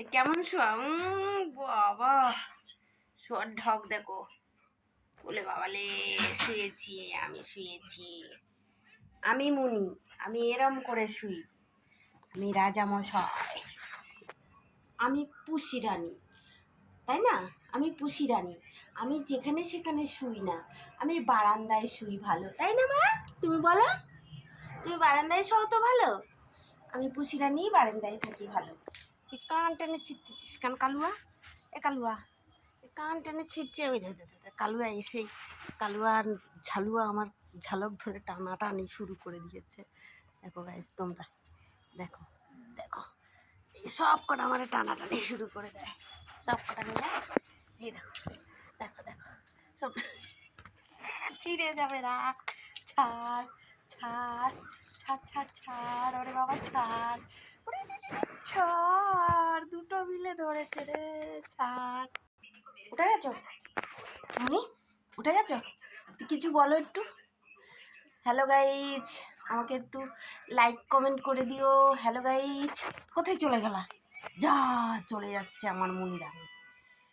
এ কেমন শোয়া বাবা, শোয়ার ঢক দেখো। বলে বাবালে শুয়েছি, আমি শুয়েছি, আমি মুনি, আমি এরম করে শুই, আমি রাজামশাই, আমি পুষি রানী, তাই না? আমি পুষি রানী, আমি যেখানে সেখানে শুই না, আমি বারান্দায় শুই ভালো, তাই না মা? তুমি বলো, তুমি বারান্দায় শোও তো ভালো, আমি পুষি রানী বারান্দায় থাকি ভালো। তুই কান টেনে ছিটতেছিস কেন কালুয়া? এ কালুয়া, কান টেনে ছিটছে, ওই কালুয়া এসে কালুয়া ঝালুয়া আমার ঝালক ধরে টানাটানি শুরু করে দিয়েছে। দেখো গাইস, তোমরা দেখো দেখো, এই সব কটা আমার টানাটানি শুরু করে দেয়, সব কটা মিলে। এই দেখো দেখো দেখো, সব ছিঁড়ে যাবে, রাখ, ছাড় ছাড় ছাড় ছাড় ছাড়, ওরে বাবা ছাড়, ওরে ছাড়, দুটো মিলে ধরেছে রে, ছাড়। উঠে গেছো তুমি? উঠে গেছো? কিছু বলো একটু। হ্যালো গাইজ, আমাকে একটু লাইক কমেন্ট করে দিও। হ্যালো গাইজ, কোথায় চলে গেলা? যা চলে যাচ্ছে আমার মনিরা।